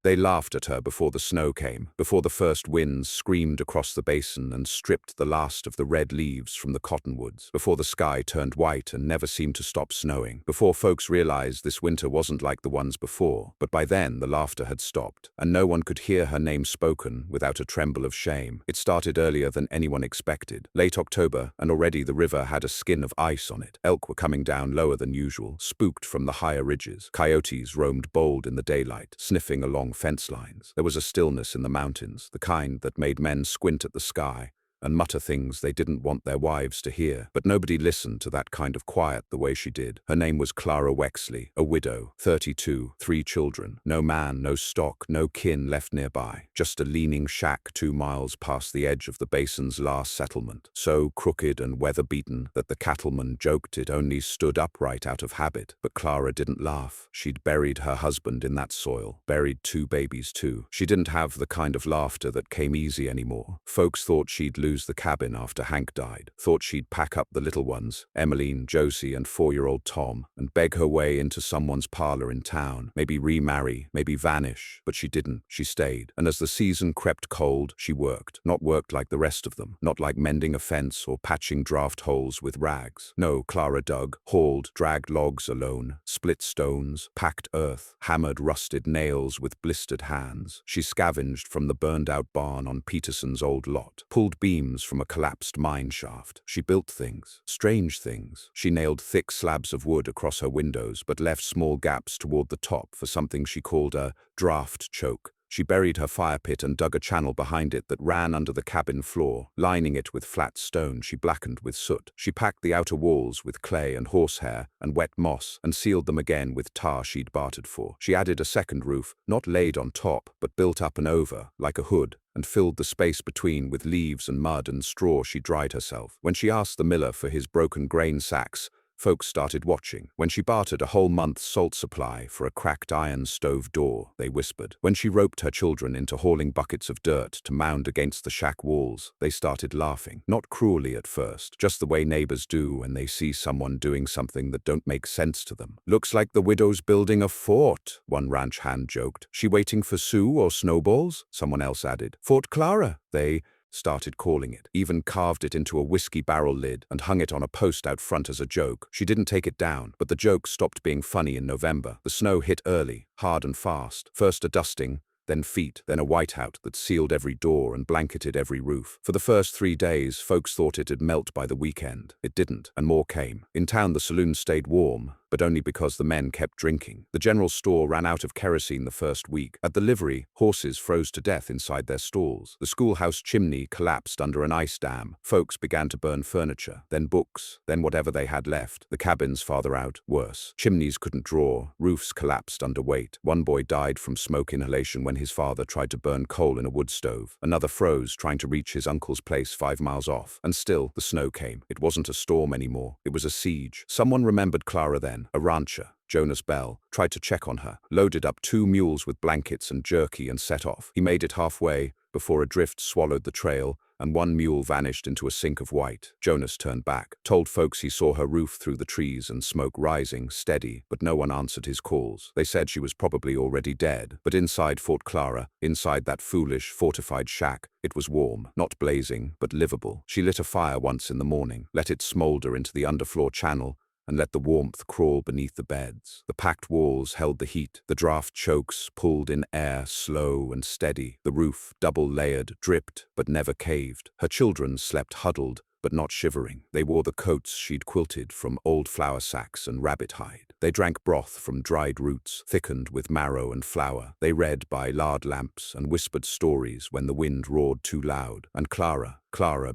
They laughed at her before the snow came, before the first winds screamed across the basin and stripped the last of the red leaves from the cottonwoods, before the sky turned white and never seemed to stop snowing, before folks realized this winter wasn't like the ones before. But by then the laughter had stopped, and no one could hear her name spoken without a tremble of shame. It started earlier than anyone expected. Late October, and already the river had a skin of ice on it. Elk were coming down lower than usual, spooked from the higher ridges. Coyotes roamed bold in the daylight, sniffing along fence lines. There was a stillness in the mountains, the kind that made men squint at the sky and mutter things they didn't want their wives to hear. But nobody listened to that kind of quiet the way she did. Her name was Clara Wexley, a widow, 32, 3 children. No man, no stock, no kin left nearby. Just a leaning shack 2 miles past the edge of the basin's last settlement, so crooked and weather-beaten that the cattleman joked it only stood upright out of habit. But Clara didn't laugh. She'd buried her husband in that soil, buried 2 babies too. She didn't have the kind of laughter that came easy anymore. Folks thought she'd lose the cabin after Hank died, thought she'd pack up the little ones, Emiline, Josie, and 4-year-old Tom, and beg her way into someone's parlor in town, maybe remarry, maybe vanish. But she didn't. She stayed. And as the season crept cold, she worked. Not worked like the rest of them, not like mending a fence or patching draft holes with rags. No, Clara dug, hauled, dragged logs alone, split stones, packed earth, hammered rusted nails with blistered hands. She scavenged from the burned-out barn on Peterson's old lot, pulled beams from a collapsed mine shaft. She built things, strange things. She nailed thick slabs of wood across her windows, but left small gaps toward the top for something she called a draft choke. She buried her fire pit and dug a channel behind it that ran under the cabin floor, lining it with flat stone she blackened with soot. She packed the outer walls with clay and horsehair and wet moss and sealed them again with tar she'd bartered for. She added a second roof, not laid on top, but built up and over, like a hood, and filled the space between with leaves and mud and straw she dried herself. When she asked the miller for his broken grain sacks, folks started watching. When she bartered a whole month's salt supply for a cracked iron stove door, they whispered. When she roped her children into hauling buckets of dirt to mound against the shack walls, they started laughing. Not cruelly at first, just the way neighbors do when they see someone doing something that don't make sense to them. "Looks like the widow's building a fort," one ranch hand joked. "She waiting for Sioux or snowballs?" Someone else added. "Fort Claraara," they started calling it, even carved it into a whiskey barrel lid and hung it on a post out front as a joke. She didn't take it down, but the joke stopped being funny in November. The snow hit early, hard and fast. First a dusting, then feet, then a whiteout that sealed every door and blanketed every roof. For the first 3 days, folks thought it'd melt by the weekend. It didn't, and more came. In town, the saloon stayed warm, but only because the men kept drinking. The general store ran out of kerosene the first week. At the livery, horses froze to death inside their stalls. The schoolhouse chimney collapsed under an ice dam. Folks began to burn furniture, then books, then whatever they had left. The cabins farther out, worse. Chimneys couldn't draw, roofs collapsed under weight. One boy died from smoke inhalation when his father tried to burn coal in a wood stove. Another froze trying to reach his uncle's place 5 miles off. And still, the snow came. It wasn't a storm anymore. It was a siege. Someone remembered Clara then. A rancher, Jonas Bell, tried to check on her, loaded up 2 mules with blankets and jerky and set off. He made it halfway before a drift swallowed the trail and 1 mule vanished into a sink of white. Jonas turned back, told folks he saw her roof through the trees and smoke rising, steady, but no one answered his calls. They said she was probably already dead, but inside Fort Claraara, inside that foolish, fortified shack, it was warm, not blazing, but livable. She lit a fire once in the morning, let it smolder into the underfloor channel, and let the warmth crawl beneath the beds. The packed walls held the heat. The draft chokes pulled in air slow and steady. The roof, double-layered, dripped but never caved. Her children slept huddled, but not shivering. They wore the coats she'd quilted from old flour sacks and rabbit hide. They drank broth from dried roots, thickened with marrow and flour. They read by lard lamps and whispered stories when the wind roared too loud. And Clara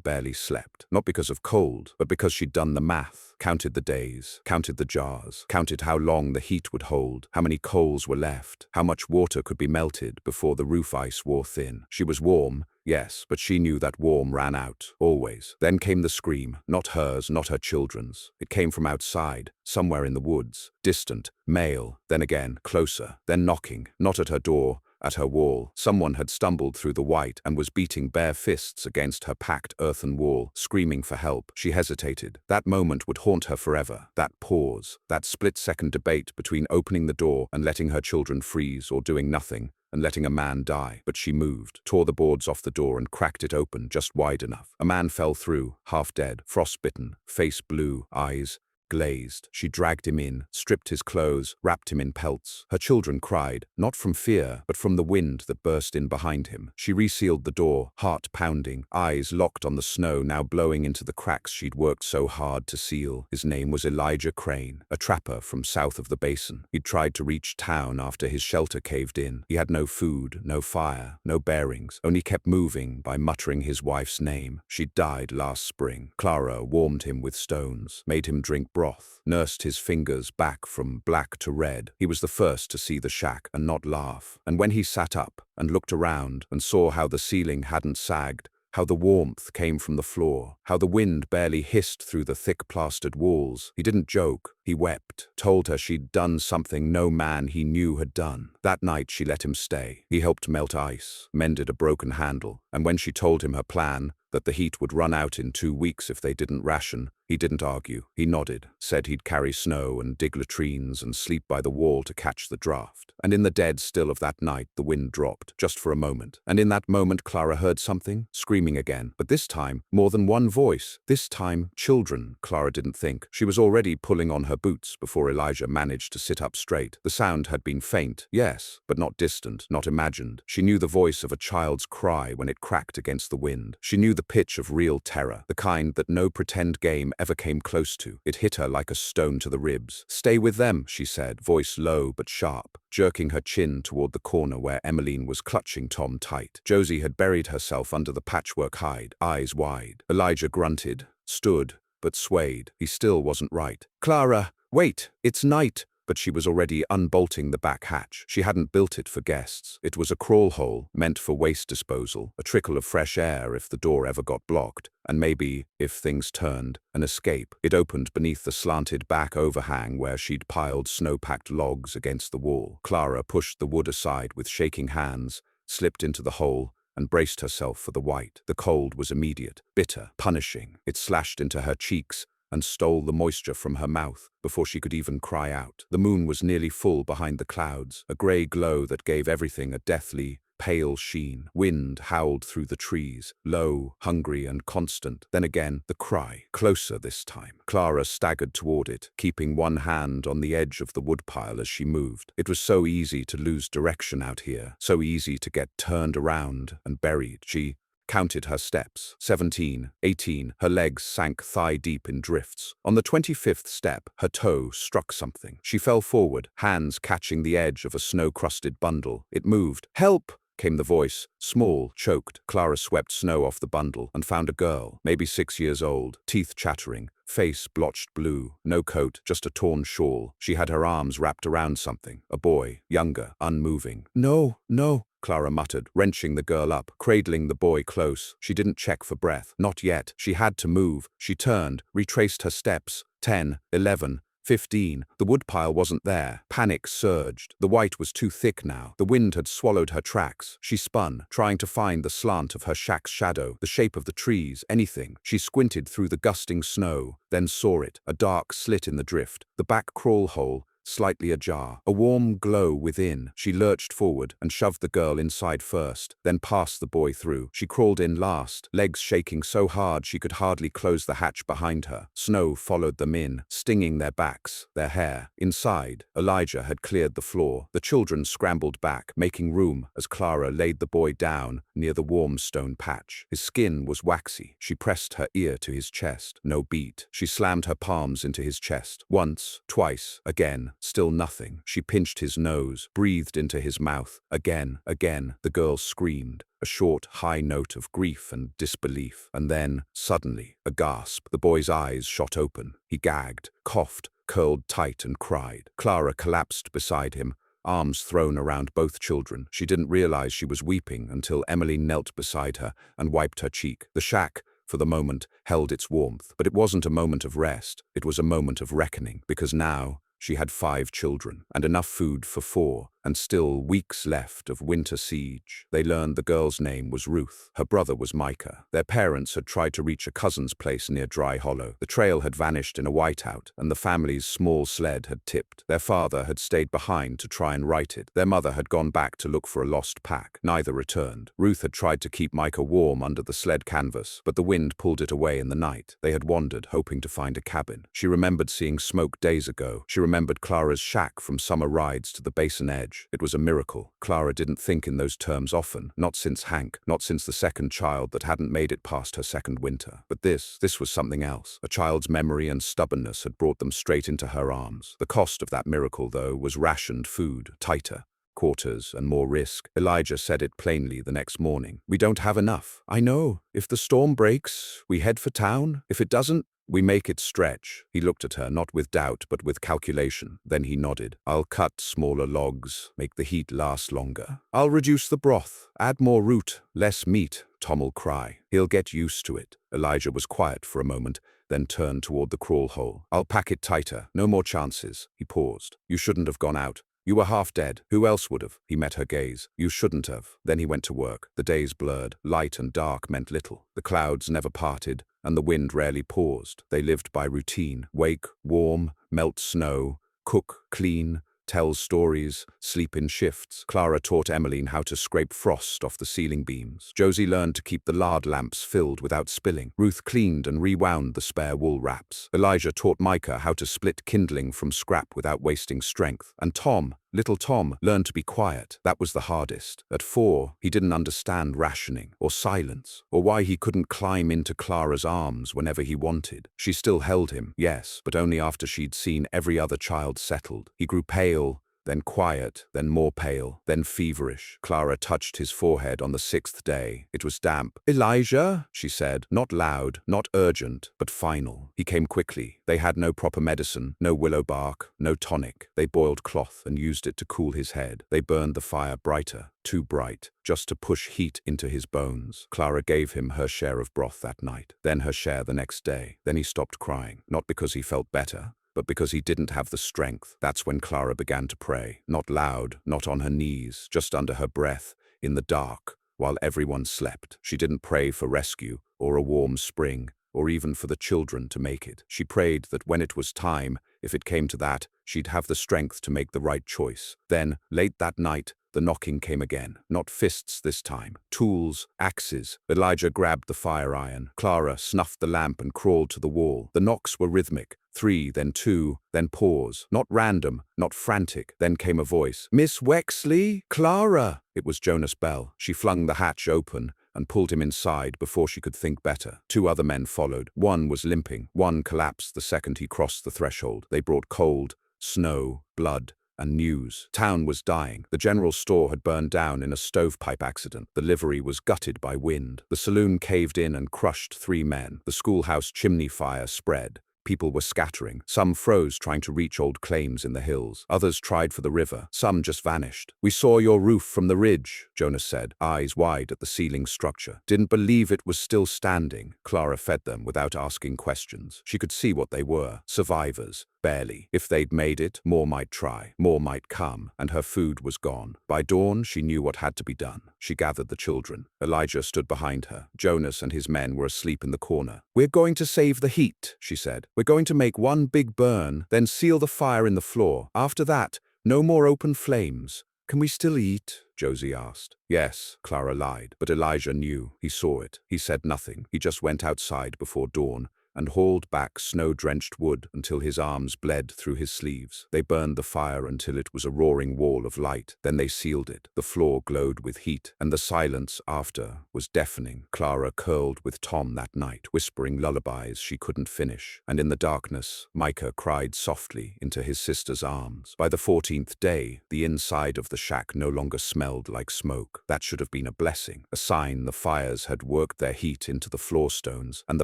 barely slept. Not because of cold, but because she'd done the math, counted the days, counted the jars, counted how long the heat would hold, how many coals were left, how much water could be melted before the roof ice wore thin. She was warm, yes, but she knew that warm ran out, always. Then came the scream, not hers, not her children's. It came from outside, somewhere in the woods, distant, male, then again, closer, then knocking, not at her door, at her wall. Someone had stumbled through the white and was beating bare fists against her packed earthen wall, screaming for help. She hesitated. That moment would haunt her forever. That pause, that split-second debate between opening the door and letting her children freeze or doing nothing, and letting a man die. But she moved, tore the boards off the door and cracked it open just wide enough. A man fell through, half dead, frostbitten, face blue, eyes glazed. She dragged him in, stripped his clothes, wrapped him in pelts. Her children cried, not from fear, but from the wind that burst in behind him. She resealed the door, heart pounding, eyes locked on the snow now blowing into the cracks she'd worked so hard to seal. His name was Elijah Crane, a trapper from south of the basin. He'd tried to reach town after his shelter caved in. He had no food, no fire, no bearings, only kept moving by muttering his wife's name. She'd died last spring. Clara warmed him with stones, made him drink broth, nursed his fingers back from black to red. He was the first to see the shack and not laugh. And when he sat up and looked around and saw how the ceiling hadn't sagged, how the warmth came from the floor, how the wind barely hissed through the thick plastered walls, he didn't joke. He wept, told her she'd done something no man he knew had done. That night she let him stay. He helped melt ice, mended a broken handle, and when she told him her plan, that the heat would run out in 2 weeks if they didn't ration, he didn't argue. He nodded, said he'd carry snow and dig latrines and sleep by the wall to catch the draft. And in the dead still of that night, the wind dropped, just for a moment. And in that moment, Clara heard something, screaming again. But this time, more than one voice. This time, children. Clara didn't think. She was already pulling on her boots before Elijah managed to sit up straight. The sound had been faint, yes, but not distant, not imagined. She knew the voice of a child's cry when it cracked against the wind. She knew the pitch of real terror, the kind that no pretend game ever came close to. It hit her like a stone to the ribs. "Stay with them," she said, voice low but sharp, jerking her chin toward the corner where Emiline was clutching Tom tight. Josie had buried herself under the patchwork hide, eyes wide. Elijah grunted, stood, but swayed. He still wasn't right. "Clara, wait, it's night." But she was already unbolting the back hatch. She hadn't built it for guests. It was a crawl hole, meant for waste disposal, a trickle of fresh air if the door ever got blocked, and maybe, if things turned, an escape. It opened beneath the slanted back overhang where she'd piled snow-packed logs against the wall. Clara pushed the wood aside with shaking hands, slipped into the hole, and braced herself for the white. The cold was immediate, bitter, punishing. It slashed into her cheeks and stole the moisture from her mouth before she could even cry out. The moon was nearly full behind the clouds, a grey glow that gave everything a deathly, pale sheen. Wind howled through the trees, low, hungry and constant. Then again, the cry, closer this time. Clara staggered toward it, keeping one hand on the edge of the woodpile as she moved. It was so easy to lose direction out here, so easy to get turned around and buried. She counted her steps. 17, 18, her legs sank thigh-deep in drifts. On the 25th step, her toe struck something. She fell forward, hands catching the edge of a snow-crusted bundle. It moved. "Help!" came the voice, small, choked. Clara swept snow off the bundle and found a girl, maybe 6 years old, teeth chattering, face blotched blue, no coat, just a torn shawl. She had her arms wrapped around something. A boy, younger, unmoving. "No, no," Clara muttered, wrenching the girl up, cradling the boy close. She didn't check for breath. Not yet. She had to move. She turned, retraced her steps. 10, 11, 15. The woodpile wasn't there. Panic surged. The white was too thick now. The wind had swallowed her tracks. She spun, trying to find the slant of her shack's shadow, the shape of the trees, anything. She squinted through the gusting snow, then saw it, a dark slit in the drift, the back crawl hole, slightly ajar, a warm glow within. She lurched forward and shoved the girl inside first, then passed the boy through. She crawled in last, legs shaking so hard she could hardly close the hatch behind her. Snow followed them in, stinging their backs, their hair. Inside, Elijah had cleared the floor. The children scrambled back, making room as Clara laid the boy down near the warm stone patch. His skin was waxy. She pressed her ear to his chest. No beat. She slammed her palms into his chest. Once, twice, again. Still nothing. She pinched his nose, breathed into his mouth. Again, again. The girl screamed, a short, high note of grief and disbelief. And then, suddenly, a gasp. The boy's eyes shot open. He gagged, coughed, curled tight and cried. Clara collapsed beside him, arms thrown around both children. She didn't realize she was weeping until Emiline knelt beside her and wiped her cheek. The shack, for the moment, held its warmth. But it wasn't a moment of rest. It was a moment of reckoning, because now she had 5 children, and enough food for 4, and still weeks left of winter siege. They learned the girl's name was Ruth. Her brother was Micah. Their parents had tried to reach a cousin's place near Dry Hollow. The trail had vanished in a whiteout, and the family's small sled had tipped. Their father had stayed behind to try and right it. Their mother had gone back to look for a lost pack. Neither returned. Ruth had tried to keep Micah warm under the sled canvas, but the wind pulled it away in the night. They had wandered, hoping to find a cabin. She remembered seeing smoke days ago. She remembered Clara's shack from summer rides to the basin edge. It was a miracle. Clara didn't think in those terms often, not since Hank, not since the second child that hadn't made it past her second winter. But this was something else. A child's memory and stubbornness had brought them straight into her arms. The cost of that miracle, though, was rationed food, tighter quarters, and more risk. Elijah said it plainly the next morning. "We don't have enough." "I know. If the storm breaks, we head for town. If it doesn't, we make it stretch." He looked at her, not with doubt, but with calculation. Then he nodded. "I'll cut smaller logs, make the heat last longer. I'll reduce the broth, add more root, less meat." Tom'll cry. "He'll get used to it." Elijah was quiet for a moment, then turned toward the crawl hole. "I'll pack it tighter. No more chances." He paused. "You shouldn't have gone out. You were half dead. Who else would have?" He met her gaze. "You shouldn't have." Then he went to work. The days blurred. Light and dark meant little. The clouds never parted, and the wind rarely paused. They lived by routine. Wake, warm, melt snow, cook, clean, tell stories, sleep in shifts. Clara taught Emiline how to scrape frost off the ceiling beams. Josie learned to keep the lard lamps filled without spilling. Ruth cleaned and rewound the spare wool wraps. Elijah taught Micah how to split kindling from scrap without wasting strength. And Tom, little Tom, learned to be quiet. That was the hardest. At 4, he didn't understand rationing, or silence, or why he couldn't climb into Clara's arms whenever he wanted. She still held him, yes, but only after she'd seen every other child settled. He grew pale, then quiet, then more pale, then feverish. Clara touched his forehead on the 6th day. It was damp. "Elijah," she said, not loud, not urgent, but final. He came quickly. They had no proper medicine, no willow bark, no tonic. They boiled cloth and used it to cool his head. They burned the fire brighter, too bright, just to push heat into his bones. Clara gave him her share of broth that night, then her share the next day. Then he stopped crying, not because he felt better, but because he didn't have the strength. That's when Clara began to pray. Not loud, not on her knees, just under her breath, in the dark, while everyone slept. She didn't pray for rescue, or a warm spring, or even for the children to make it. She prayed that when it was time, if it came to that, she'd have the strength to make the right choice. Then, late that night, the knocking came again. Not fists this time. Tools, axes. Elijah grabbed the fire iron. Clara snuffed the lamp and crawled to the wall. The knocks were rhythmic. 3, then 2, then pause. Not random, not frantic. Then came a voice. "Miss Wexley? Clara!" It was Jonas Bell. She flung the hatch open and pulled him inside before she could think better. 2 other men followed. One was limping. One collapsed the second he crossed the threshold. They brought cold, snow, blood, and news. Town was dying. The general store had burned down in a stovepipe accident. The livery was gutted by wind. The saloon caved in and crushed 3 men. The schoolhouse chimney fire spread. People were scattering. Some froze trying to reach old claims in the hills. Others tried for the river. Some just vanished. "We saw your roof from the ridge," Jonas said, eyes wide at the ceiling structure. "Didn't believe it was still standing." Clara fed them without asking questions. She could see what they were. Survivors. Barely. If they'd made it, more might try. More might come. And her food was gone. By dawn, she knew what had to be done. She gathered the children. Elijah stood behind her. Jonas and his men were asleep in the corner. "We're going to save the heat," she said. "We're going to make one big burn, then seal the fire in the floor. After that, no more open flames." "Can we still eat?" Josie asked. "Yes," Clara lied. But Elijah knew. He saw it. He said nothing. He just went outside before dawn and hauled back snow-drenched wood until his arms bled through his sleeves. They burned the fire until it was a roaring wall of light. Then they sealed it. The floor glowed with heat, and the silence after was deafening. Clara curled with Tom that night, whispering lullabies she couldn't finish. And in the darkness, Micah cried softly into his sister's arms. By the 14th day, the inside of the shack no longer smelled like smoke. That should have been a blessing, a sign the fires had worked their heat into the floor stones, and the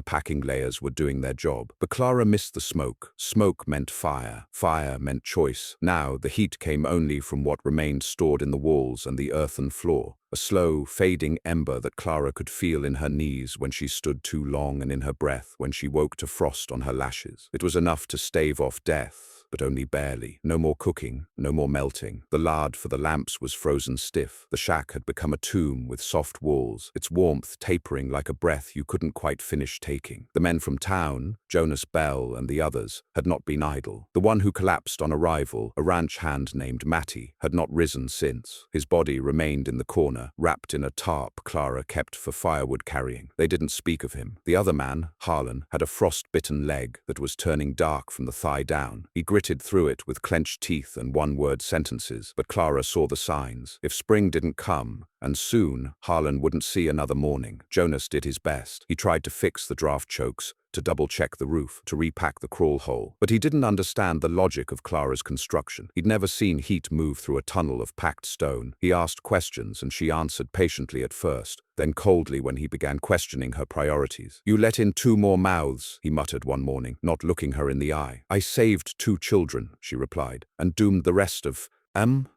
packing layers were doing their job. But Clara missed the smoke. Smoke meant fire. Fire meant choice. Now, the heat came only from what remained stored in the walls and the earthen floor. A slow, fading ember that Clara could feel in her knees when she stood too long and in her breath when she woke to frost on her lashes. It was enough to stave off death, but only barely. No more cooking, no more melting. The lard for the lamps was frozen stiff. The shack had become a tomb with soft walls, its warmth tapering like a breath you couldn't quite finish taking. The men from town, Jonas Bell and the others, had not been idle. The one who collapsed on arrival, a ranch hand named Matty, had not risen since. His body remained in the corner, wrapped in a tarp Clara kept for firewood carrying. They didn't speak of him. The other man, Harlon, had a frost-bitten leg that was turning dark from the thigh down. He gritted through it with clenched teeth and one-word sentences, but Clara saw the signs. If spring didn't come, and soon, Harlon wouldn't see another morning. Jonas did his best. He tried to fix the draft chokes, to double-check the roof, to repack the crawl hole. But he didn't understand the logic of Clara's construction. He'd never seen heat move through a tunnel of packed stone. He asked questions and she answered patiently at first, then coldly when he began questioning her priorities. "You let in 2 more mouths," he muttered one morning, not looking her in the eye. "I saved 2 children," she replied, "and doomed the rest of..."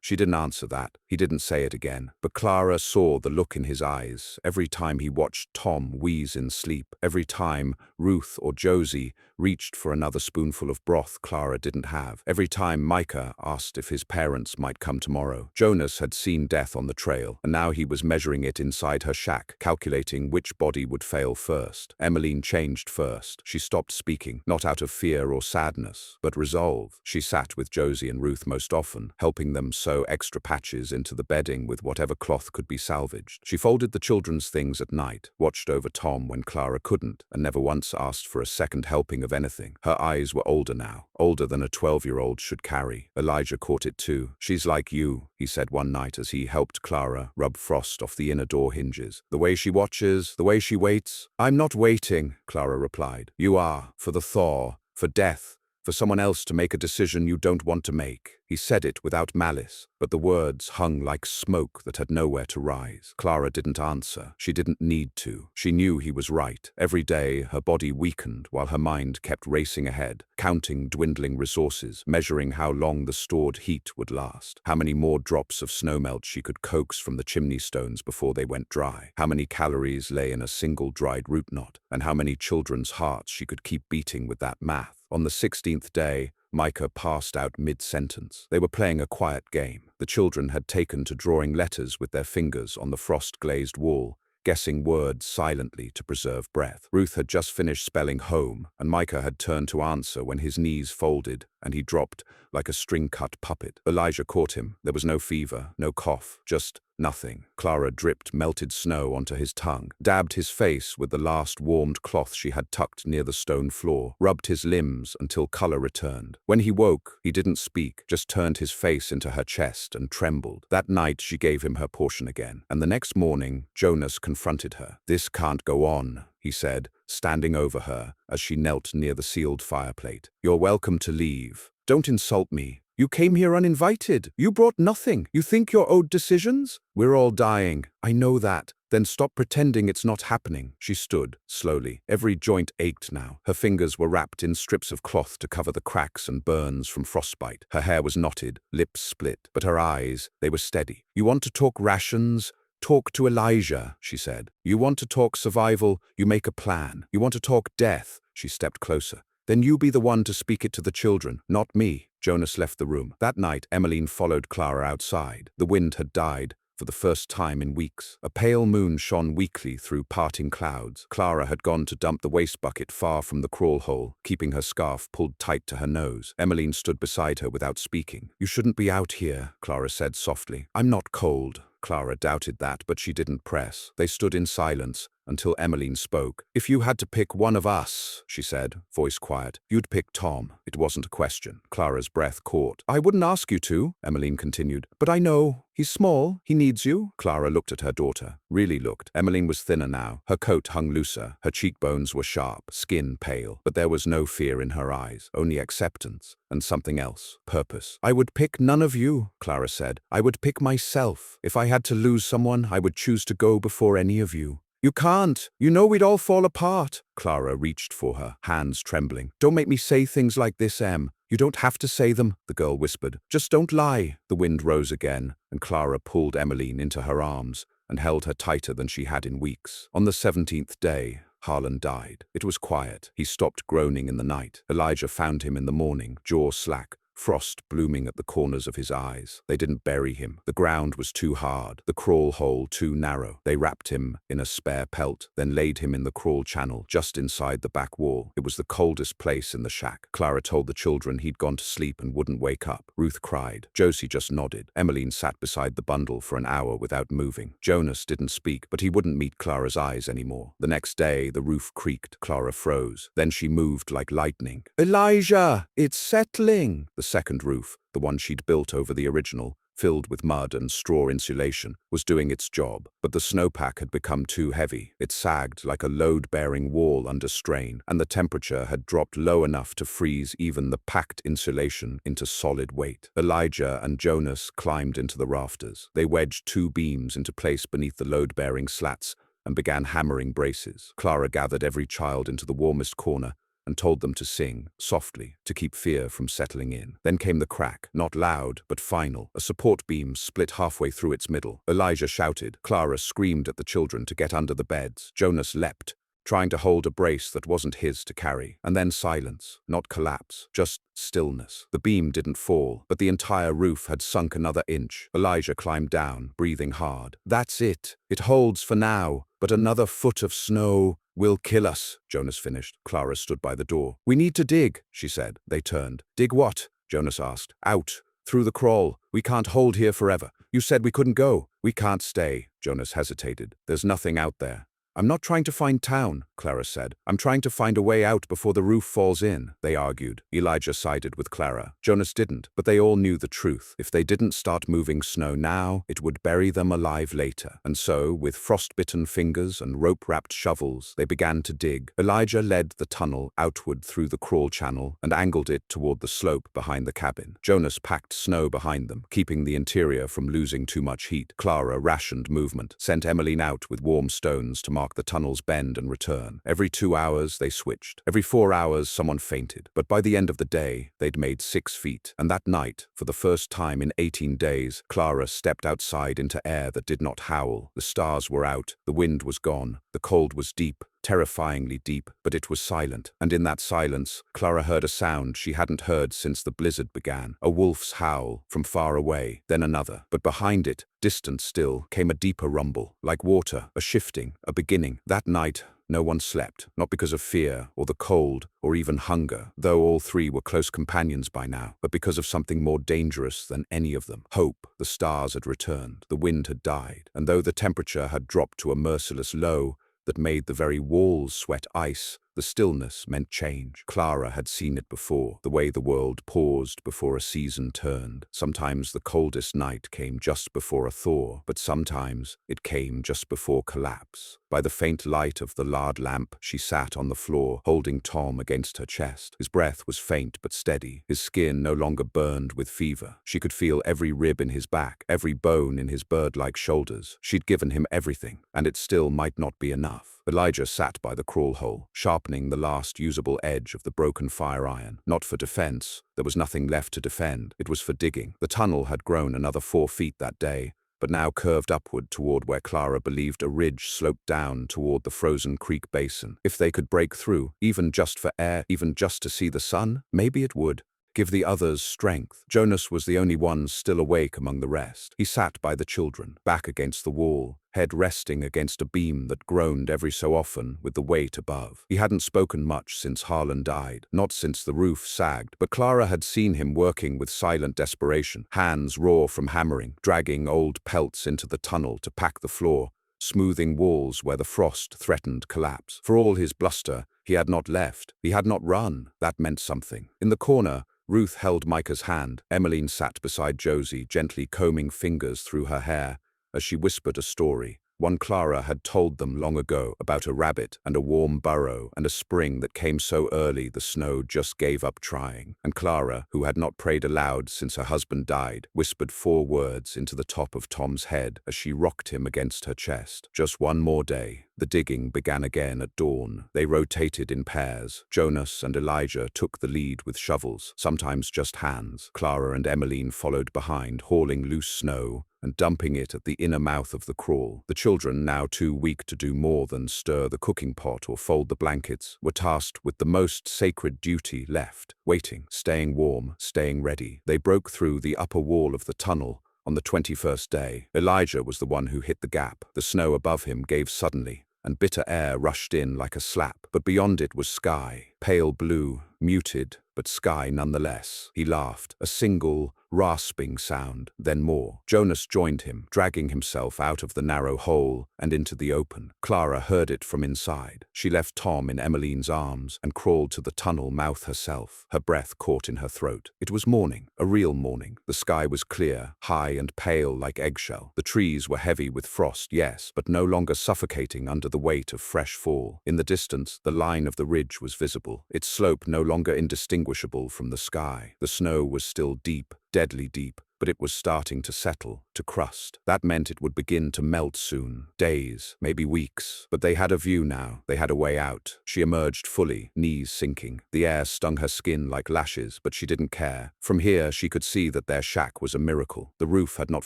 She didn't answer that. He didn't say it again. But Clara saw the look in his eyes every time he watched Tom wheeze in sleep, every time Ruth or Josie reached for another spoonful of broth Clara didn't have, every time Micah asked if his parents might come tomorrow. Jonas had seen death on the trail, and now he was measuring it inside her shack, calculating which body would fail first. Emiline changed first. She stopped speaking, not out of fear or sadness, but resolve. She sat with Josie and Ruth most often, helping them sew extra patches into the bedding with whatever cloth could be salvaged. She folded the children's things at night, watched over Tom when Clara couldn't, and never once asked for a second helping of anything. Her eyes were older now, older than a 12-year-old should carry. Elijah caught it too. "She's like you," he said one night as he helped Clara rub frost off the inner door hinges. "The way she watches, the way she waits." "I'm not waiting," Clara replied. "You are, for the thaw, for death, for someone else to make a decision you don't want to make." He said it without malice, but the words hung like smoke that had nowhere to rise. Clara didn't answer. She didn't need to. She knew he was right. Every day, her body weakened while her mind kept racing ahead, counting dwindling resources, measuring how long the stored heat would last, how many more drops of snowmelt she could coax from the chimney stones before they went dry, how many calories lay in a single dried root knot, and how many children's hearts she could keep beating with that math. On the 16th day, Micah passed out mid-sentence. They were playing a quiet game. The children had taken to drawing letters with their fingers on the frost-glazed wall, guessing words silently to preserve breath. Ruth had just finished spelling home, and Micah had turned to answer when his knees folded and he dropped like a string-cut puppet. Elijah caught him. There was no fever, no cough, just nothing. Clara dripped melted snow onto his tongue, dabbed his face with the last warmed cloth she had tucked near the stone floor, rubbed his limbs until color returned. When he woke, he didn't speak, just turned his face into her chest and trembled. That night she gave him her portion again, and the next morning Jonas confronted her. "This can't go on," he said, standing over her as she knelt near the sealed fireplate. "You're welcome to leave. Don't insult me. You came here uninvited. You brought nothing. You think you're owed decisions? We're all dying. I know that. Then stop pretending it's not happening." She stood, slowly. Every joint ached now. Her fingers were wrapped in strips of cloth to cover the cracks and burns from frostbite. Her hair was knotted, lips split, but her eyes, they were steady. "You want to talk rations? Talk to Elijah," she said. "You want to talk survival? You make a plan. You want to talk death?" She stepped closer. "Then you be the one to speak it to the children, not me." Jonas left the room. That night, Emiline followed Clara outside. The wind had died, for the first time in weeks. A pale moon shone weakly through parting clouds. Clara had gone to dump the waste bucket far from the crawl hole, keeping her scarf pulled tight to her nose. Emiline stood beside her without speaking. "You shouldn't be out here," Clara said softly. "I'm not cold." Clara doubted that, but she didn't press. They stood in silence until Emiline spoke. "If you had to pick one of us," she said, voice quiet, "you'd pick Tom." It wasn't a question. Clara's breath caught. "I wouldn't ask you to," Emiline continued. "But I know. He's small. He needs you." Clara looked at her daughter. Really looked. Emiline was thinner now. Her coat hung looser. Her cheekbones were sharp, skin pale. But there was no fear in her eyes, only acceptance. And something else. Purpose. "I would pick none of you," Clara said. "I would pick myself. If I had to lose someone, I would choose to go before any of you." "You can't. You know we'd all fall apart." Clara reached for her, hands trembling. "Don't make me say things like this, Em. You don't have to say them," the girl whispered. "Just don't lie." The wind rose again, and Clara pulled Emiline into her arms and held her tighter than she had in weeks. On the 17th day, Harlon died. It was quiet. He stopped groaning in the night. Elijah found him in the morning, jaw slack, frost blooming at the corners of his eyes. They didn't bury him. The ground was too hard, the crawl hole too narrow. They wrapped him in a spare pelt, then laid him in the crawl channel just inside the back wall. It was the coldest place in the shack. Clara told the children he'd gone to sleep and wouldn't wake up. Ruth cried. Josie just nodded. Emiline sat beside the bundle for an hour without moving. Jonas didn't speak, but he wouldn't meet Clara's eyes anymore. The next day, the roof creaked. Clara froze. Then she moved like lightning. "Elijah, it's settling!" The second roof, the one she'd built over the original, filled with mud and straw insulation, was doing its job, but the snowpack had become too heavy. It sagged like a load-bearing wall under strain, and the temperature had dropped low enough to freeze even the packed insulation into solid weight. Elijah and Jonas climbed into the rafters. They wedged 2 beams into place beneath the load-bearing slats and began hammering braces. Clara gathered every child into the warmest corner and told them to sing, softly, to keep fear from settling in. Then came the crack, not loud, but final. A support beam split halfway through its middle. Elijah shouted. Clara screamed at the children to get under the beds. Jonas leapt, trying to hold a brace that wasn't his to carry. And then silence, not collapse, just stillness. The beam didn't fall, but the entire roof had sunk another inch. Elijah climbed down, breathing hard. "That's it. It holds for now, but another foot of snow will kill us," Jonas finished. Clara stood by the door. "We need to dig," she said. They turned. "Dig what?" Jonas asked. "Out. Through the crawl. We can't hold here forever. You said we couldn't go." "We can't stay," Jonas hesitated. "There's nothing out there." "I'm not trying to find town," Clara said. "I'm trying to find a way out before the roof falls in," they argued. Elijah sided with Clara. Jonas didn't, but they all knew the truth. If they didn't start moving snow now, it would bury them alive later. And so, with frost-bitten fingers and rope-wrapped shovels, they began to dig. Elijah led the tunnel outward through the crawl channel and angled it toward the slope behind the cabin. Jonas packed snow behind them, keeping the interior from losing too much heat. Clara rationed movement, sent Emiline out with warm stones to mark the tunnel's bend and return. Every 2 hours, they switched. Every 4 hours, someone fainted. But by the end of the day, they'd made 6 feet. And that night, for the first time in 18 days, Clara stepped outside into air that did not howl. The stars were out. The wind was gone. The cold was deep. Terrifyingly deep, but it was silent. And in that silence, Clara heard a sound she hadn't heard since the blizzard began. A wolf's howl from far away, then another. But behind it, distant still, came a deeper rumble, like water, a shifting, a beginning. That night, no one slept, not because of fear, or the cold, or even hunger, though all 3 were close companions by now, but because of something more dangerous than any of them. Hope. The stars had returned, the wind had died, and though the temperature had dropped to a merciless low, that made the very walls sweat ice, the stillness meant change. Clara had seen it before, the way the world paused before a season turned. Sometimes the coldest night came just before a thaw, but sometimes it came just before collapse. By the faint light of the lard lamp, she sat on the floor, holding Tom against her chest. His breath was faint but steady. His skin no longer burned with fever. She could feel every rib in his back, every bone in his bird-like shoulders. She'd given him everything, and it still might not be enough. Elijah sat by the crawl hole, sharpening the last usable edge of the broken fire iron. Not for defense. There was nothing left to defend. It was for digging. The tunnel had grown another 4 feet that day, but now curved upward toward where Clara believed a ridge sloped down toward the frozen creek basin. If they could break through, even just for air, even just to see the sun, maybe it would give the others strength. Jonas was the only one still awake among the rest. He sat by the children, back against the wall, head resting against a beam that groaned every so often with the weight above. He hadn't spoken much since Harlon died, not since the roof sagged, but Clara had seen him working with silent desperation, hands raw from hammering, dragging old pelts into the tunnel to pack the floor, smoothing walls where the frost threatened collapse. For all his bluster, he had not left. He had not run. That meant something. In the corner, Ruth held Micah's hand. Emiline sat beside Josie, gently combing fingers through her hair as she whispered a story, one Clara had told them long ago, about a rabbit and a warm burrow and a spring that came so early the snow just gave up trying. And Clara, who had not prayed aloud since her husband died, whispered 4 words into the top of Tom's head as she rocked him against her chest. Just one more day. The digging began again at dawn. They rotated in pairs. Jonas and Elijah took the lead with shovels, sometimes just hands. Clara and Emiline followed behind, hauling loose snow and dumping it at the inner mouth of the crawl. The children, now too weak to do more than stir the cooking pot or fold the blankets, were tasked with the most sacred duty left: waiting, staying warm, staying ready. They broke through the upper wall of the tunnel on the 21st day. Elijah was the one who hit the gap. The snow above him gave suddenly, and bitter air rushed in like a slap. But beyond it was sky, pale blue, muted, but sky nonetheless. He laughed, a single, rasping sound, then more. Jonas joined him, dragging himself out of the narrow hole and into the open. Clara heard it from inside. She left Tom in Emiline's arms and crawled to the tunnel mouth herself, her breath caught in her throat. It was morning, a real morning. The sky was clear, high and pale like eggshell. The trees were heavy with frost, yes, but no longer suffocating under the weight of fresh fall. In the distance, the line of the ridge was visible, its slope no longer indistinguishable from the sky. The snow was still deep, deadly deep, but it was starting to settle, to crust. That meant it would begin to melt soon. Days, maybe weeks. But they had a view now. They had a way out. She emerged fully, knees sinking. The air stung her skin like lashes, but she didn't care. From here, she could see that their shack was a miracle. The roof had not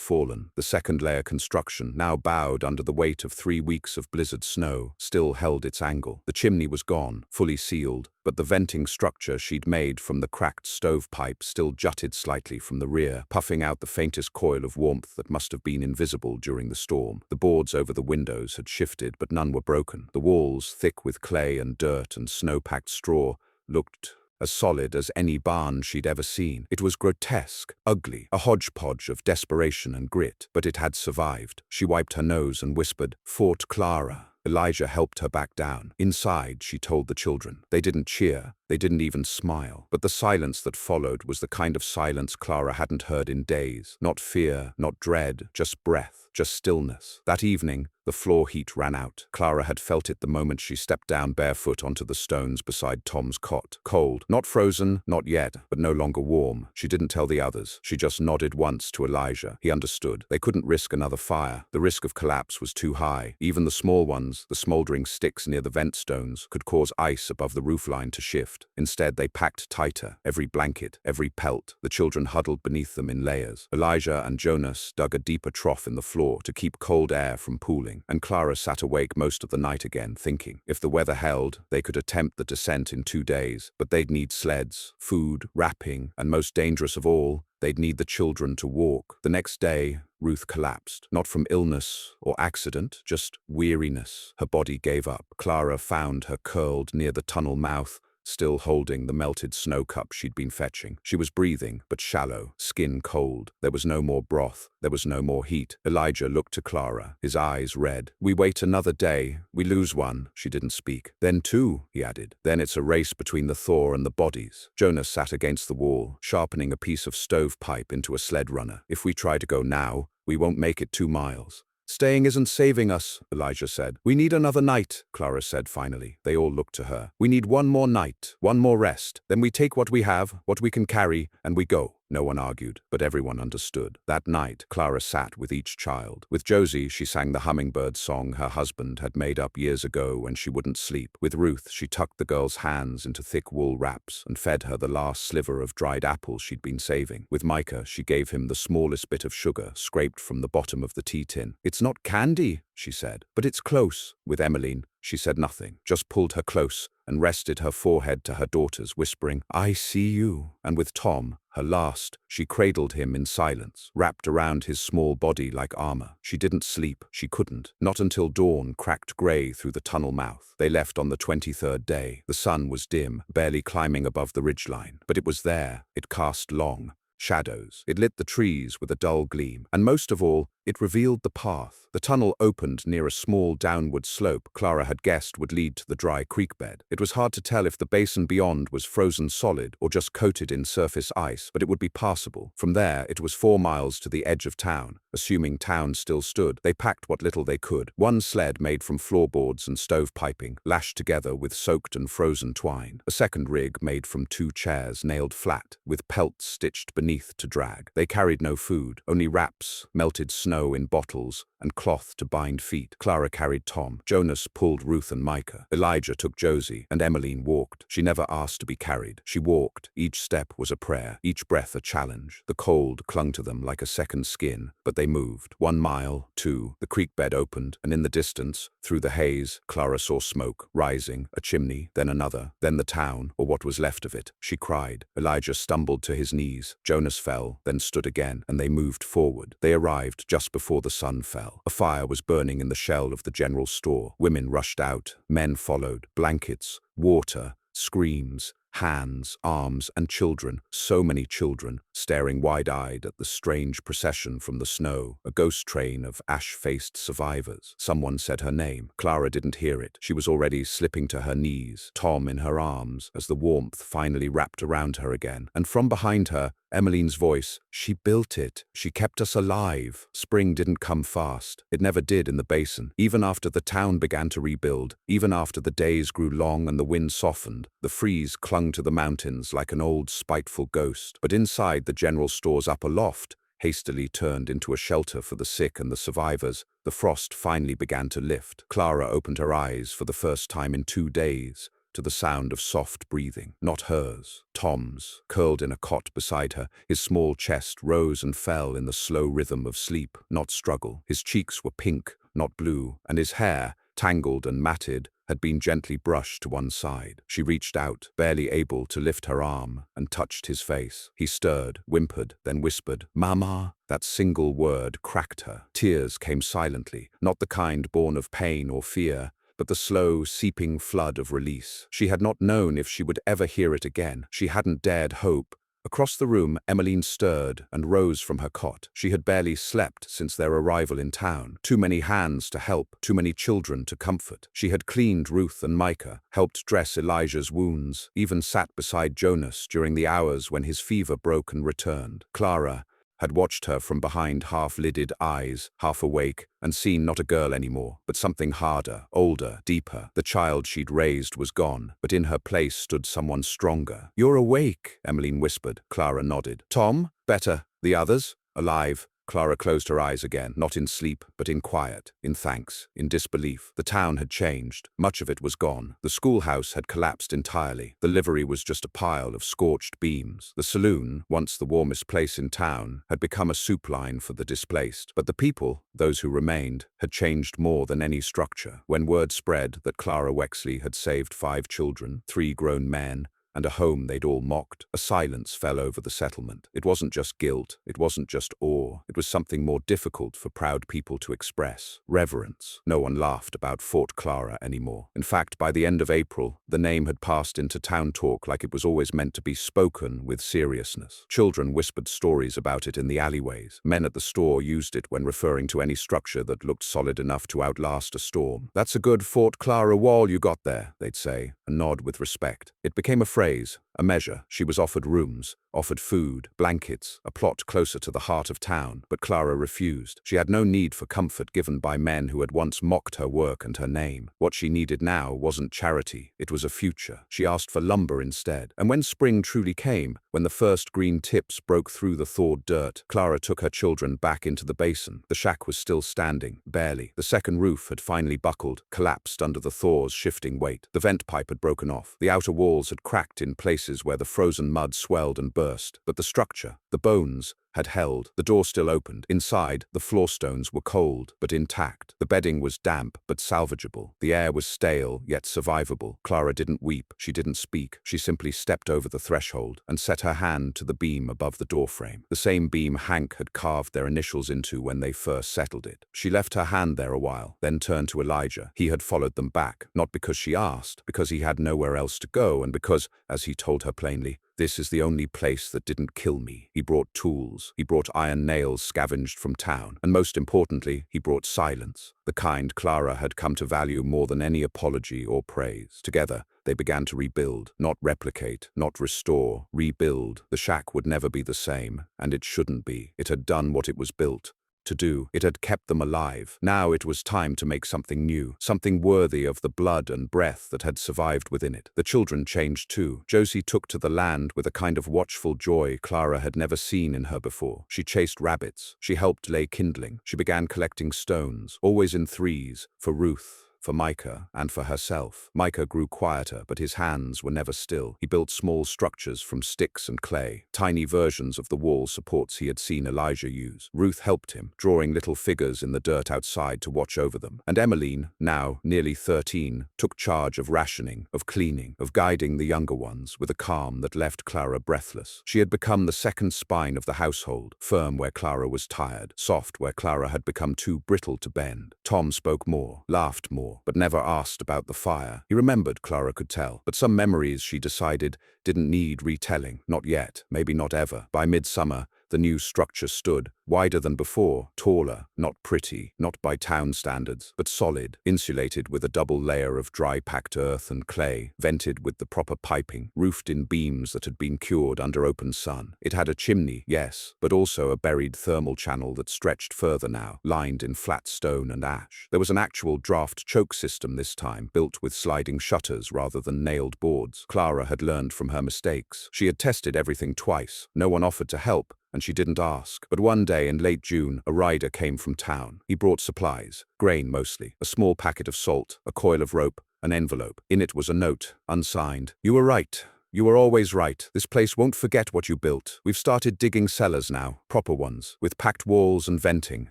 fallen. The second-layer construction, now bowed under the weight of 3 weeks of blizzard snow, still held its angle. The chimney was gone, fully sealed, but the venting structure she'd made from the cracked stovepipe still jutted slightly from the rear, puffing out the faintest coil of warmth that must have been invisible during the storm. The boards over the windows had shifted, but none were broken. The walls, thick with clay and dirt and snow-packed straw, looked as solid as any barn she'd ever seen. It was grotesque, ugly, a hodgepodge of desperation and grit, but it had survived. She wiped her nose and whispered, "Fort Claraara." Elijah helped her back down. Inside, she told the children. They didn't cheer. They didn't even smile. But the silence that followed was the kind of silence Clara hadn't heard in days. Not fear, not dread, just breath, just stillness. That evening, the floor heat ran out. Clara had felt it the moment she stepped down barefoot onto the stones beside Tom's cot. Cold, not frozen, not yet, but no longer warm. She didn't tell the others. She just nodded once to Elijah. He understood. They couldn't risk another fire. The risk of collapse was too high. Even the small ones, the smoldering sticks near the vent stones, could cause ice above the roofline to shift. Instead, they packed tighter, every blanket, every pelt. The children huddled beneath them in layers. Elijah and Jonas dug a deeper trough in the floor to keep cold air from pooling, and Clara sat awake most of the night again, thinking. If the weather held, they could attempt the descent in 2 days, but they'd need sleds, food, wrapping, and most dangerous of all, they'd need the children to walk. The next day, Ruth collapsed, not from illness or accident, just weariness. Her body gave up. Clara found her curled near the tunnel mouth, still holding the melted snow cup she'd been fetching. She was breathing, but shallow, skin cold. There was no more broth. There was no more heat. Elijah looked to Clara, his eyes red. "We wait another day. We lose one." She didn't speak. "Then 2, he added. "Then it's a race between the thaw and the bodies." Jonas sat against the wall, sharpening a piece of stovepipe into a sled runner. "If we try to go now, we won't make it 2 miles. "Staying isn't saving us," Elijah said. "We need another night," Clara said finally. They all looked to her. "We need one more night, one more rest. Then we take what we have, what we can carry, and we go." No one argued, but everyone understood. That night, Clara sat with each child. With Josie, she sang the hummingbird song her husband had made up years ago when she wouldn't sleep. With Ruth, she tucked the girl's hands into thick wool wraps and fed her the last sliver of dried apples she'd been saving. With Micah, she gave him the smallest bit of sugar scraped from the bottom of the tea tin. "It's not candy," she said, "but it's close." With Emiline, she said nothing, just pulled her close and rested her forehead to her daughter's, whispering, "I see you." And with Tom, her last, she cradled him in silence, wrapped around his small body like armor. She didn't sleep. She couldn't. Not until dawn cracked gray through the tunnel mouth. They left on the 23rd day. The sun was dim, barely climbing above the ridgeline. But it was there. It cast long shadows. It lit the trees with a dull gleam. And most of all, it revealed the path. The tunnel opened near a small downward slope Clara had guessed would lead to the dry creek bed. It was hard to tell if the basin beyond was frozen solid or just coated in surface ice, but it would be passable. From there, it was 4 miles to the edge of town. Assuming town still stood, they packed what little they could. One sled made from floorboards and stovepiping, lashed together with soaked and frozen twine. A second rig made from 2 chairs nailed flat, with pelts stitched beneath to drag. They carried no food, only wraps, melted snow in bottles, and cloth to bind feet. Clara carried Tom. Jonas pulled Ruth and Micah. Elijah took Josie, and Emiline walked. She never asked to be carried. She walked. Each step was a prayer, each breath a challenge. The cold clung to them like a second skin, but they moved. 1 mile, 2, the creek bed opened, and in the distance, through the haze, Clara saw smoke, rising, a chimney, then another, then the town, or what was left of it. She cried. Elijah stumbled to his knees. Jonas fell, then stood again, and they moved forward. They arrived just before the sun fell. A fire was burning in the shell of the general store. Women rushed out. Men followed. Blankets, water, screams, hands, arms, and children, so many children, staring wide-eyed at the strange procession from the snow, a ghost train of ash-faced survivors. Someone said her name. Clara didn't hear it. She was already slipping to her knees, Tom in her arms, as the warmth finally wrapped around her again. And from behind her, Emiline's voice, "She built it. She kept us alive." Spring didn't come fast. It never did in the basin. Even after the town began to rebuild, even after the days grew long and the wind softened, the freeze clung to the mountains like an old spiteful ghost. But inside the general store's upper loft, hastily turned into a shelter for the sick and the survivors, the frost finally began to lift. Clara opened her eyes for the first time in 2 days, to the sound of soft breathing, not hers, Tom's, curled in a cot beside her. His small chest rose and fell in the slow rhythm of sleep, not struggle. His cheeks were pink, not blue, and his hair, tangled and matted, had been gently brushed to one side. She reached out, barely able to lift her arm, and touched his face. He stirred, whimpered, then whispered, "Mama." That single word cracked her. Tears came silently, not the kind born of pain or fear, but the slow, seeping flood of release. She had not known if she would ever hear it again. She hadn't dared hope. Across the room, Emiline stirred and rose from her cot. She had barely slept since their arrival in town. Too many hands to help, too many children to comfort. She had cleaned Ruth and Micah, helped dress Elijah's wounds, even sat beside Jonas during the hours when his fever broke and returned. Clara had watched her from behind half-lidded eyes, half awake, and seen not a girl anymore, but something harder, older, deeper. The child she'd raised was gone, but in her place stood someone stronger. "You're awake," Emiline whispered. Clara nodded. "Tom? Better. The others? Alive?" Clara closed her eyes again, not in sleep, but in quiet, in thanks, in disbelief. The town had changed. Much of it was gone. The schoolhouse had collapsed entirely. The livery was just a pile of scorched beams. The saloon, once the warmest place in town, had become a soup line for the displaced. But the people, those who remained, had changed more than any structure. When word spread that Clara Wexley had saved 5 children, 3 grown men, and a home they'd all mocked, a silence fell over the settlement. It wasn't just guilt, it wasn't just awe, it was something more difficult for proud people to express: reverence. No one laughed about Fort Claraara anymore. In fact, by the end of April, the name had passed into town talk like it was always meant to be spoken with seriousness. Children whispered stories about it in the alleyways. Men at the store used it when referring to any structure that looked solid enough to outlast a storm. "That's a good Fort Claraara wall you got there," they'd say, and nod with respect. It became a phrase, a measure. She was offered rooms, offered food, blankets, a plot closer to the heart of town, but Clara refused. She had no need for comfort given by men who had once mocked her work and her name. What she needed now wasn't charity, it was a future. She asked for lumber instead. And when spring truly came, when the first green tips broke through the thawed dirt, Clara took her children back into the basin. The shack was still standing, barely. The second roof had finally buckled, collapsed under the thaw's shifting weight. The vent pipe had broken off. The outer walls had cracked in places where the frozen mud swelled and burst. But the structure, the bones, had held. The door still opened. Inside, the floor stones were cold, but intact. The bedding was damp, but salvageable. The air was stale, yet survivable. Clara didn't weep. She didn't speak. She simply stepped over the threshold and set her hand to the beam above the doorframe. The same beam Hank had carved their initials into when they first settled it. She left her hand there a while, then turned to Elijah. He had followed them back, not because she asked, because he had nowhere else to go, and because, as he told her plainly, "This is the only place that didn't kill me." He brought tools. He brought iron nails scavenged from town. And most importantly, he brought silence. The kind Clara had come to value more than any apology or praise. Together, they began to rebuild. Not replicate, not restore, rebuild. The shack would never be the same, and it shouldn't be. It had done what it was built. to do. It had kept them alive. Now it was time to make something new, something worthy of the blood and breath that had survived within it. The children changed too. Josie took to the land with a kind of watchful joy Clara had never seen in her before. She chased rabbits. She helped lay kindling. She began collecting stones, always in threes, for Ruth, for Micah, and for herself. Micah grew quieter, but his hands were never still. He built small structures from sticks and clay, tiny versions of the wall supports he had seen Elijah use. Ruth helped him, drawing little figures in the dirt outside to watch over them. And Emiline, now nearly 13, took charge of rationing, of cleaning, of guiding the younger ones with a calm that left Clara breathless. She had become the second spine of the household, firm where Clara was tired, soft where Clara had become too brittle to bend. Tom spoke more, laughed more, but never asked about the fire. He remembered, Clara could tell, but some memories, she decided, didn't need retelling. Not yet, maybe not ever. By midsummer, the new structure stood, wider than before, taller, not pretty, not by town standards, but solid, insulated with a double layer of dry packed earth and clay, vented with the proper piping, roofed in beams that had been cured under open sun. It had a chimney, yes, but also a buried thermal channel that stretched further now, lined in flat stone and ash. There was an actual draft choke system this time, built with sliding shutters rather than nailed boards. Clara had learned from her mistakes. She had tested everything twice. No one offered to help, and she didn't ask. But one day in late June, a rider came from town. He brought supplies, grain mostly, a small packet of salt, a coil of rope, an envelope. In it was a note, unsigned. "You were right. You were always right. This place won't forget what you built. We've started digging cellars now, proper ones, with packed walls and venting.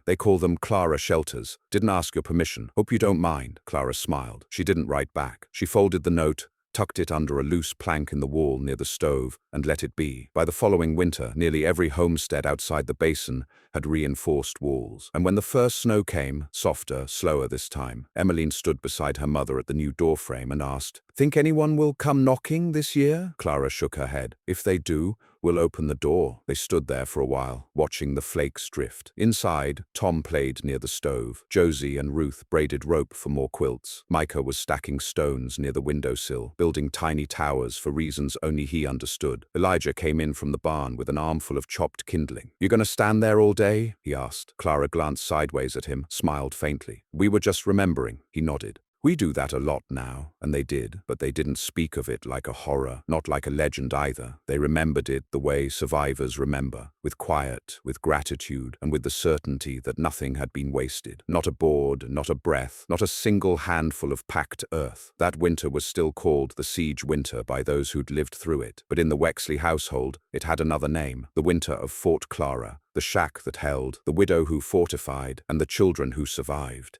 They call them Clara shelters. Didn't ask your permission. Hope you don't mind." Clara smiled. She didn't write back. She folded the note, tucked it under a loose plank in the wall near the stove, and let it be. By the following winter, nearly every homestead outside the basin had reinforced walls. And when the first snow came, softer, slower this time, Emiline stood beside her mother at the new doorframe and asked, "Think anyone will come knocking this year?" Clara shook her head. "If they do, we'll open the door." They stood there for a while, watching the flakes drift. Inside, Tom played near the stove. Josie and Ruth braided rope for more quilts. Micah was stacking stones near the windowsill, building tiny towers for reasons only he understood. Elijah came in from the barn with an armful of chopped kindling. "You gonna stand there all day?" he asked. Clara glanced sideways at him, smiled faintly. "We were just remembering," he nodded. "We do that a lot now," and they did, but they didn't speak of it like a horror, not like a legend either. They remembered it the way survivors remember, with quiet, with gratitude, and with the certainty that nothing had been wasted. Not a board, not a breath, not a single handful of packed earth. That winter was still called the siege winter by those who'd lived through it, but in the Wexley household, it had another name, the winter of Fort Claraara, the shack that held, the widow who fortified, and the children who survived.